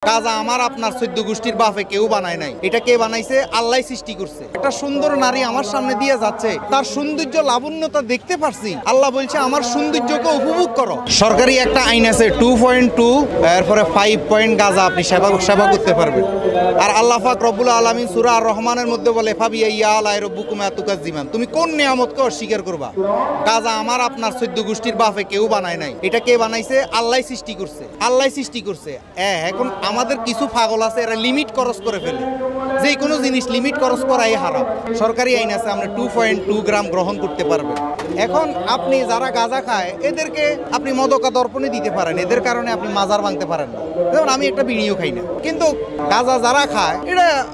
গাজা আমার আপনার 14 গোষ্ঠীর বাপে কেউ বানায় নাই। এটা কে বানাইছে? আল্লাহ সৃষ্টি করছে। একটা সুন্দর নারী আমার সামনে দিয়ে যাচ্ছে, তার সৌন্দর্য লাবণ্যতা দেখতে পারছি। আল্লাহ বলছে আমার সৌন্দর্যকে উপভোগ করো। সরকারি একটা আইন আছে 2.2 এরপরে 5 পয়েন্ট গাজা আপনি সেবা করতে পারবেন। আর আল্লাহ পাক রব্বুল আলামিন সূরা আর রহমানের মধ্যে বলে ফাবিয়া আলাই রব্বুকুম আতুকাজ্জিমান, তুমি কোন নিয়ামতকে অস্বীকার করবা? গাজা আমার আপনার 14 গোষ্ঠীর বাপে কেউ বানায় নাই। এটা কে বানাইছে? আল্লাহ সৃষ্টি করছে। আল্লাহ সৃষ্টি করছে। এখন আমাদের কিছু পাগল আছে, এরা লিমিট খরচ করে ফেলে। যে কোনো জিনিস লিমিট খরচ করাই হারাম। সরকারি আইন আছে আমরা 2.2 গ্রাম গ্রহণ করতে পারবেন। এখন আপনি যারা গাঁজা খায় এদেরকে আপনি মদকা দর্পণে দিতে পারেন, এদের কারণে আপনি মাজার ভাঙতে পারেন না। যেমন আমি একটা বিড়িও খাই না, কিন্তু গাঁজা যারা খায়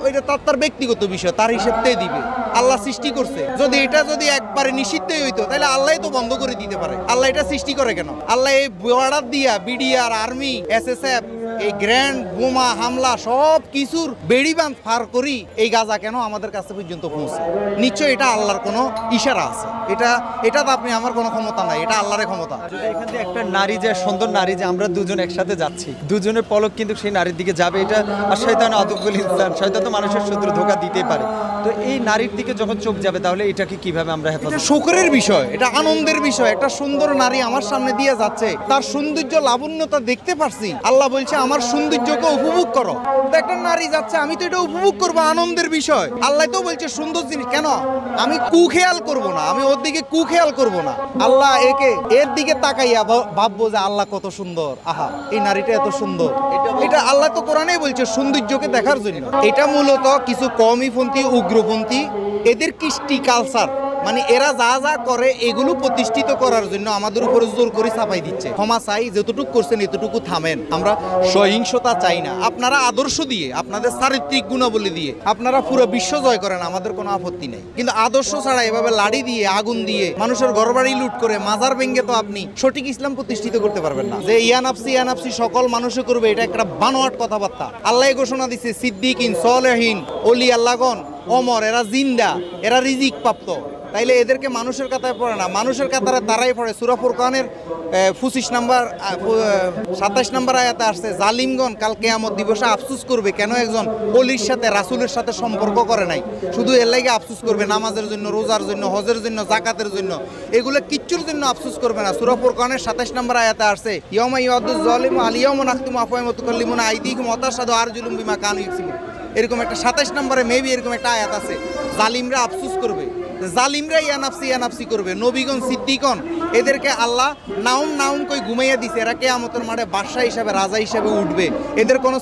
এটা তার ব্যক্তিগত বিষয়, তার হিসেবতেই দিবে। আল্লাহ সৃষ্টি করছে। যদি একবারে নিষিদ্ধই হইতো তাহলে আল্লাহ তো বন্ধ করে দিতে পারে। আল্লাহ এটা সৃষ্টি করে কেন? আল্লাহ এই বর্ডার দিয়া বিডিআর, আর্মি, এসএসএফ, এই গ্র্যান্ড বোমা হামলা সব কিছুর বেড়িবাঁধ পার করি এই গাজা কেন আমাদের কাছে পর্যন্ত পৌঁছে? নিশ্চয় এটা আল্লাহর কোনো ইশারা আছে। এটা তো আপনি আমার কোনো ক্ষমতা নাই, এটা আল্লাহর ক্ষমতা। এখান থেকে একটা নারী, যে সুন্দর নারী, যে আমরা দুজন একসাথে যাচ্ছি, দুজনের পলক কিন্তু সেই নারীর দিকে যাবে। এটা আর শয়তান আদুবুল ইনসান, শয়তান তো মানুষের শত্রু, ধোঁকা দিতেই পারে। তো এই নারীর দিকে যখন চোখ যাবে তাহলে এটাকে কিভাবে আমরা হেফাজত? এটা শোকের বিষয়, এটা আনন্দের বিষয়। একটা সুন্দর নারী আমার সামনে দিয়ে যাচ্ছে, তার সৌন্দর্য লাবণ্যতা দেখতে পারছি। আল্লাহ বলছে আমার সৌন্দর্যকে উপভোগ করো। তো একটা নারী যাচ্ছে, আমি তো এটা উপভোগ করবো, আনন্দের বিষয়। আল্লাহ তো বলছে সুন্দর জিনিস। কেন আমি কুখেয়াল করব না? আমি ওর দিকে কুখেয়াল করব না। আল্লাহ এর দিকে তাকাইয়া ভাববো যে আল্লাহ কত সুন্দর, আহা এই নারীটা এত সুন্দর। এটা আল্লাহ তো কোরআনেই বলছে সৌন্দর্যকে দেখার জন্য। এটা মূলত কিছু কওমিপন্থী, উগ্রপন্থী, এদের কৃষ্টি কালচার, মানে এরা যা করে এগুলো প্রতিষ্ঠিত করার জন্য আমাদের উপরে জোর করে চাপাই দিচ্ছে। ক্ষমা চাই, যতটুকু করছেন এতটুকু থামেন। আমরা সহিংসতা চাই না। আপনারা আদর্শ দিয়ে, আপনাদের চারিত্রিক গুণাবলী দিয়ে আপনারা পুরো বিশ্ব জয় করেন, আমাদের কোনো আপত্তি নেই। কিন্তু আদর্শ ছাড়া এভাবে লাড়ি দিয়ে, আগুন দিয়ে মানুষের ঘরবাড়ি লুট করে মাজার ভেঙে তো আপনি সঠিক ইসলাম প্রতিষ্ঠিত করতে পারবেন না। যে ইয়ানাফসি সকল মানুষে করবে, এটা একটা বানোয়াট কথাবার্তা। আল্লাহ ঘোষণা দিচ্ছে সিদ্দিকিন, সলেহিন, ওলি আল্লাহগণ, ওমর, এরা জিন্দা, এরা রিজিক প্রাপ্ত। তাইলে এদেরকে মানুষের কাতায় পড়ে না, মানুষের কাতারে তারাই পড়ে। সূরা ফুরকানের 27 নম্বর আয়াতে আসছে, জালিমগণ কাল কিয়ামত দিবসে আফসোস করবে কেন একজন ওলির সাথে, রাসূলের সাথে সম্পর্ক করে নাই। শুধু এর লাগি আফসোস করবে, নামাজের জন্য, রোজার জন্য, হজের জন্য, যাকাতের জন্য, এগুলো কিচ্ছুর জন্য আফসোস করবে না। সূরা ফুরকানের 27 নম্বর আয়াতে আসছে, ইয়াউমা ইয়াদুজ জালিমু আল ইয়াউমা নাখতিমু আফওয়াহিম ওয়া তুকাল্লিমুনা আইদিহিম ওয়া তাশহাদু আরজুলুহুম বিমা কানু ইয়াকসিবুন। এরকম একটা 27 নম্বরে মেবি এরকম একটা আয়াত আছে। জালিমরা আফসোস করবে, জালিমরা ইয়ানাফসি করবে। নবীগণ, সিদ্দিকগণ, এদেরকে আল্লাহ নাউম কই ঘুমাইয়া দিছে। এরা কিয়ামতের মাঠে বাদশা হিসাবে, রাজা হিসাবে উঠবে। এদের কোনো